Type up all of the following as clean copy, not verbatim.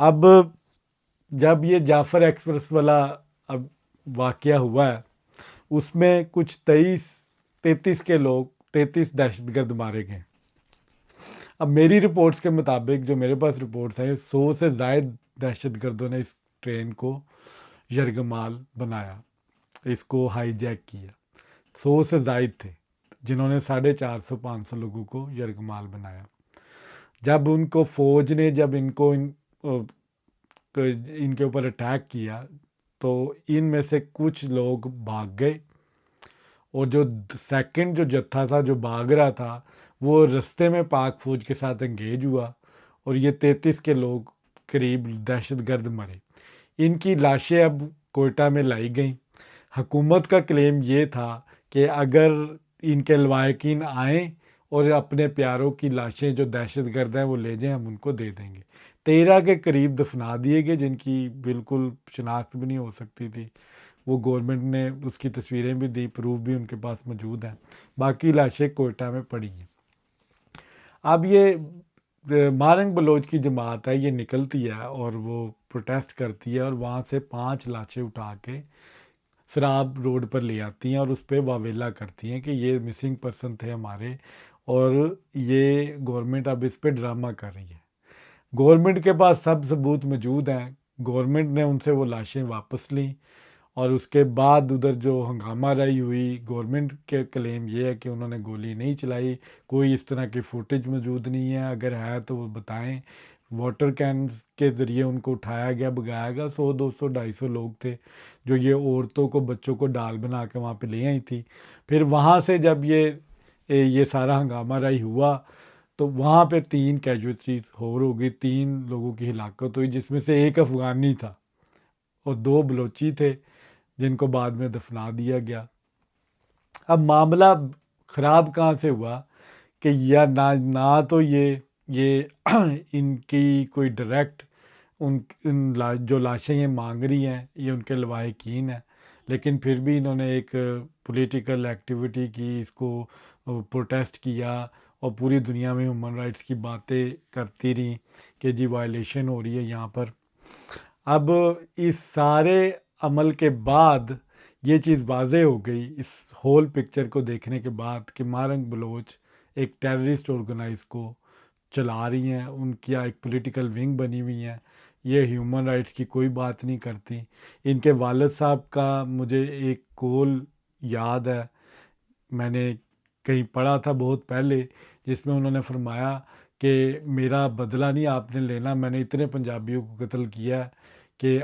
اب جب یہ جعفر ایکسپریس والا اب واقعہ ہوا ہے، اس میں کچھ 33 کے لوگ 33 دہشت گرد مارے گئے۔ اب میری رپورٹس کے مطابق، جو میرے پاس رپورٹس ہیں، 100 سے زائد دہشت گردوں نے اس ٹرین کو یرغمال بنایا، اس کو ہائی جیک کیا۔ 100 سے زائد تھے جنہوں نے 450-500 لوگوں کو یرغمال بنایا۔ جب ان کو فوج نے ان کے اوپر اٹیک کیا تو ان میں سے کچھ لوگ بھاگ گئے، اور جو سیکنڈ جو جتھا تھا جو بھاگ رہا تھا وہ رستے میں پاک فوج کے ساتھ انگیج ہوا، اور یہ 33 کے لوگ قریب دہشت گرد مرے۔ ان کی لاشیں اب کوئٹہ میں لائی گئیں۔ حکومت کا کلیم یہ تھا کہ اگر ان کے لواحقین آئیں اور اپنے پیاروں کی لاشیں جو دہشت گرد ہیں وہ لے جائیں، ہم ان کو دے دیں گے۔ 13 کے قریب دفنا دیے گئے، جن کی بالکل شناخت بھی نہیں ہو سکتی تھی۔ وہ گورنمنٹ نے اس کی تصویریں بھی دی، پروف بھی ان کے پاس موجود ہیں۔ باقی لاشیں کوئٹہ میں پڑی ہیں۔ اب یہ مارنگ بلوچ کی جماعت ہے، یہ نکلتی ہے اور وہ پروٹیسٹ کرتی ہے، اور وہاں سے 5 لاشیں اٹھا کے سراب روڈ پر لے آتی ہیں اور اس پہ واویلا کرتی ہیں کہ یہ مسنگ پرسن تھے ہمارے، اور یہ گورنمنٹ اب اس پہ ڈرامہ کر رہی ہے۔ گورنمنٹ کے پاس سب ثبوت موجود ہیں، گورنمنٹ نے ان سے وہ لاشیں واپس لیں، اور اس کے بعد ادھر جو ہنگامہ رائی ہوئی، گورنمنٹ کے کلیم یہ ہے کہ انہوں نے گولی نہیں چلائی، کوئی اس طرح کی فوٹیج موجود نہیں ہے، اگر ہے تو وہ بتائیں۔ واٹر کینز کے ذریعے ان کو اٹھایا گیا، بگایا گیا، 100 200 250 لوگ تھے جو یہ عورتوں کو بچوں کو ڈال بنا کے وہاں پہ لے آئی تھی۔ پھر وہاں سے جب یہ سارا ہنگامہ رائی ہوا تو وہاں پہ 3 کیجویلٹیز ہو گئی، 3 لوگوں کی ہلاکت ہوئی، جس میں سے ایک افغانی تھا اور 2 بلوچی تھے جن کو بعد میں دفنا دیا گیا۔ اب معاملہ خراب کہاں سے ہوا کہ یا نہ تو یہ ان کی کوئی ڈائریکٹ جو لاشیں یہ مانگ رہی ہیں یہ ان کے لواحقین ہیں، لیکن پھر بھی انہوں نے ایک پولیٹیکل ایکٹیویٹی کی، اس کو پروٹیسٹ کیا، اور پوری دنیا میں ہیومن رائٹس کی باتیں کرتی رہیں کہ جی وائلیشن ہو رہی ہے یہاں پر۔ اب اس سارے عمل کے بعد یہ چیز واضح ہو گئی، اس ہول پکچر کو دیکھنے کے بعد، کہ مارنگ بلوچ ایک ٹیررسٹ آرگنائز کو چلا رہی ہیں، ان کی ایک پولیٹیکل ونگ بنی ہوئی ہیں، یہ ہیومن رائٹس کی کوئی بات نہیں کرتی۔ ان کے والد صاحب کا مجھے ایک کول یاد ہے، میں نے کہیں پڑھا تھا بہت پہلے، جس میں انہوں نے فرمایا کہ میرا بدلہ نہیں آپ نے لینا، میں نے اتنے پنجابیوں کو قتل کیا ہے کہ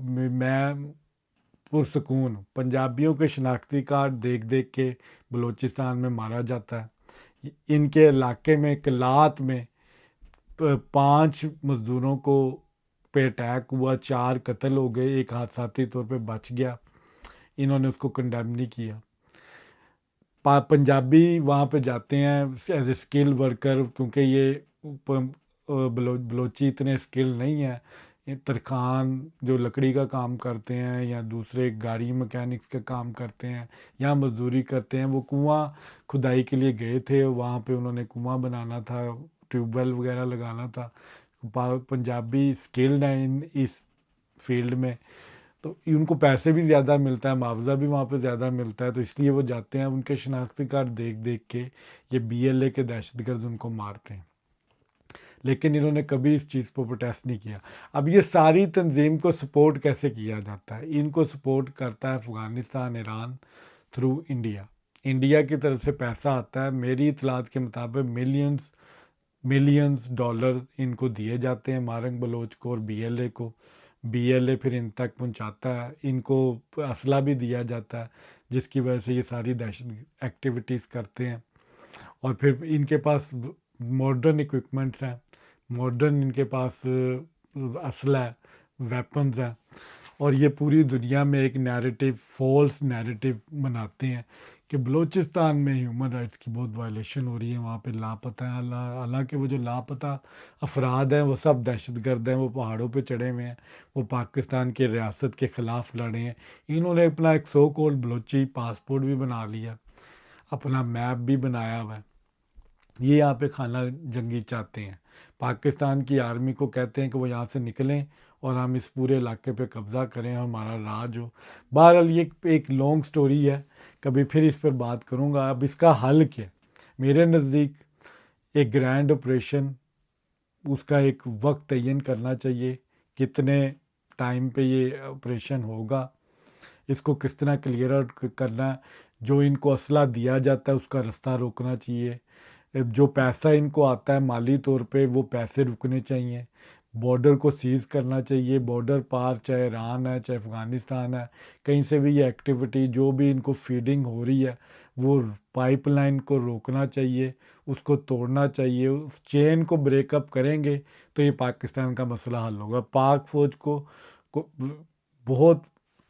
میں پرسکون ہوں۔ پنجابیوں کے شناختی کارڈ دیکھ دیکھ کے بلوچستان میں مارا جاتا ہے۔ ان کے علاقے میں کلات میں 5 مزدوروں کو پہ اٹیک ہوا، 4 قتل ہو گئے، ایک حادثاتی طور پہ بچ گیا، انہوں نے اس کو کنڈیم نہیں کیا۔ پنجابی وہاں پہ جاتے ہیں ایز اے اسکل ورکر، کیونکہ یہ بلوچی اتنے اسکل نہیں ہیں، یہ ترخان جو لکڑی کا کام کرتے ہیں یا دوسرے گاڑی مکینکس کا کام کرتے ہیں یا مزدوری کرتے ہیں۔ وہ کنواں کھدائی کے لیے گئے تھے، وہاں پہ انہوں نے کنواں بنانا تھا، ٹیوب ویل وغیرہ لگانا تھا۔ پنجابی اسکلڈ ہیں اس فیلڈ میں، تو ان کو پیسے بھی زیادہ ملتا ہے، معاوضہ بھی وہاں پہ زیادہ ملتا ہے، تو اس لیے وہ جاتے ہیں۔ ان کے شناختی کارڈ دیکھ دیکھ کے یہ BLA کے دہشت گرد ان کو مارتے ہیں، لیکن انہوں نے کبھی اس چیز پر پروٹیسٹ نہیں کیا۔ اب یہ ساری تنظیم کو سپورٹ کیسے کیا جاتا ہے؟ ان کو سپورٹ کرتا ہے افغانستان، ایران تھرو انڈیا کی طرف سے پیسہ آتا ہے۔ میری اطلاعات کے مطابق ملینز ڈالر ان کو دیے جاتے ہیں، مارنگ بلوچ کو اور BLA کو۔ BLA پھر ان تک پہنچاتا ہے، ان کو اسلحہ بھی دیا جاتا ہے، جس کی وجہ سے یہ ساری دہشت ایکٹیویٹیز کرتے ہیں۔ اور پھر ان کے پاس ماڈرن اکوپمنٹس ہیں، ماڈرن ان کے پاس اسلحہ ہے، ویپنز ہیں، اور یہ پوری دنیا میں ایک نیریٹو، فالس نیریٹو بناتے ہیں کہ بلوچستان میں ہیومن رائٹس کی بہت وائلیشن ہو رہی ہے، وہاں پہ لاپتہ ہیں۔ حالانکہ وہ جو لاپتہ افراد ہیں وہ سب دہشت گرد ہیں، وہ پہاڑوں پہ چڑھے ہوئے ہیں، وہ پاکستان کی ریاست کے خلاف لڑے ہیں۔ انہوں نے اپنا ایک سو کولڈ بلوچی پاسپورٹ بھی بنا لیا، اپنا میپ بھی بنایا ہوا ہے، یہ یہاں پہ کھانا جنگی چاہتے ہیں۔ پاکستان کی آرمی کو کہتے ہیں کہ وہ یہاں سے نکلیں اور ہم اس پورے علاقے پہ قبضہ کریں اور ہمارا راج ہو. بہرحال یہ ایک لانگ سٹوری ہے، کبھی پھر اس پر بات کروں گا. اب اس کا حل کیا؟ میرے نزدیک ایک گرینڈ آپریشن، اس کا ایک وقت تعین کرنا چاہیے، کتنے ٹائم پہ یہ آپریشن ہوگا، اس کو کس طرح کلیئر آؤٹ کرنا ہے. جو ان کو اسلحہ دیا جاتا ہے اس کا رستہ روکنا چاہیے. جو پیسہ ان کو آتا ہے مالی طور پہ وہ پیسے رکنے چاہیے. بارڈر کو سیز کرنا چاہیے، بارڈر پار چاہے ایران ہے چاہے افغانستان ہے، کہیں سے بھی یہ ایکٹیویٹی جو بھی ان کو فیڈنگ ہو رہی ہے وہ پائپ لائن کو روکنا چاہیے، اس کو توڑنا چاہیے. اس چین کو بریک اپ کریں گے تو یہ پاکستان کا مسئلہ حل ہوگا. پاک فوج کو بہت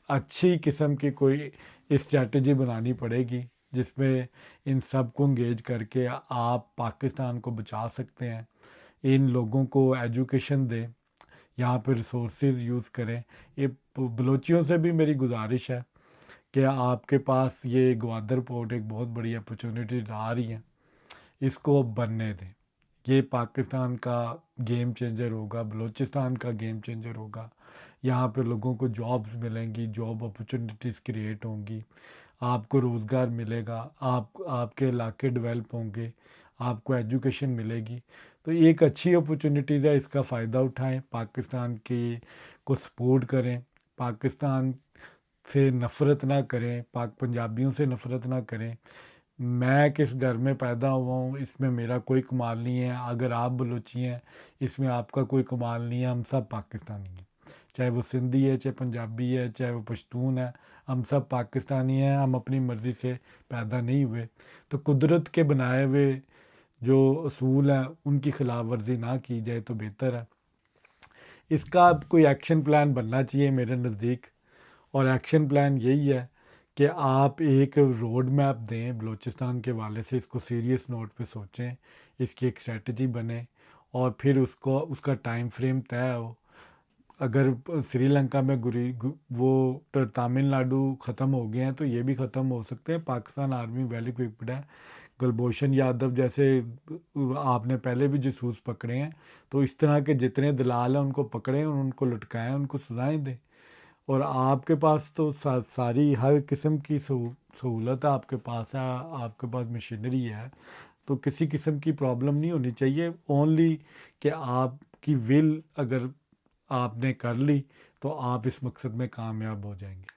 اچھی قسم کی کوئی اسٹریٹجی بنانی پڑے گی جس میں ان سب کو انگیج کر کے آپ پاکستان کو بچا سکتے ہیں. ان لوگوں کو ایجوکیشن دیں، یہاں پہ ریسورسز یوز کریں. یہ بلوچیوں سے بھی میری گزارش ہے کہ آپ کے پاس یہ گوادر پورٹ ایک بہت بڑی اپرچونیٹیز آ رہی ہیں، اس کو بننے دیں. یہ پاکستان کا گیم چینجر ہوگا، بلوچستان کا گیم چینجر ہوگا. یہاں پہ لوگوں کو جابز ملیں گی، جاب اپرچونیٹیز کریٹ ہوں گی، آپ کو روزگار ملے گا، آپ کے علاقے ڈیولپ ہوں گے، آپ کو ایجوکیشن ملے گی. تو ایک اچھی اپرچونیٹیز ہے، اس کا فائدہ اٹھائیں، پاکستان کی کو سپورٹ کریں، پاکستان سے نفرت نہ کریں، پاک پنجابیوں سے نفرت نہ کریں. میں کس گھر میں پیدا ہوا ہوں اس میں میرا کوئی کمال نہیں ہے، اگر آپ بلوچی ہیں اس میں آپ کا کوئی کمال نہیں ہے. ہم سب پاکستانی ہیں، چاہے وہ سندھی ہے، چاہے پنجابی ہے، چاہے وہ پشتون ہے، ہم سب پاکستانی ہیں. ہم اپنی مرضی سے پیدا نہیں ہوئے. تو قدرت کے بنائے ہوئے جو اصول ہیں ان کی خلاف ورزی نہ کی جائے تو بہتر ہے. اس کا اب کوئی ایکشن پلان بننا چاہیے میرے نزدیک، اور ایکشن پلان یہی ہے کہ آپ ایک روڈ میپ دیں بلوچستان کے حوالے سے، اس کو سیریس نوٹ پہ سوچیں، اس کی ایک اسٹریٹجی بنے اور پھر اس کا ٹائم فریم طے ہو. اگر سری لنکا میں وہ تامل ناڈو ختم ہو گئے ہیں تو یہ بھی ختم ہو سکتے ہیں. پاکستان آرمی ویل اکوپڈ ہے. گلبھوشن یادو جیسے آپ نے پہلے بھی جاسوس پکڑے ہیں، تو اس طرح کے جتنے دلال ہیں ان کو پکڑیں، ان کو لٹکائیں، ان کو سزائیں دیں. اور آپ کے پاس تو ساری ہر قسم کی سہولت آپ کے پاس ہے، آپ کے پاس مشینری ہے، تو کسی قسم کی پرابلم نہیں ہونی چاہیے. اونلی کہ آپ کی ول اگر آپ نے کر لی تو آپ اس مقصد میں کامیاب ہو جائیں گے.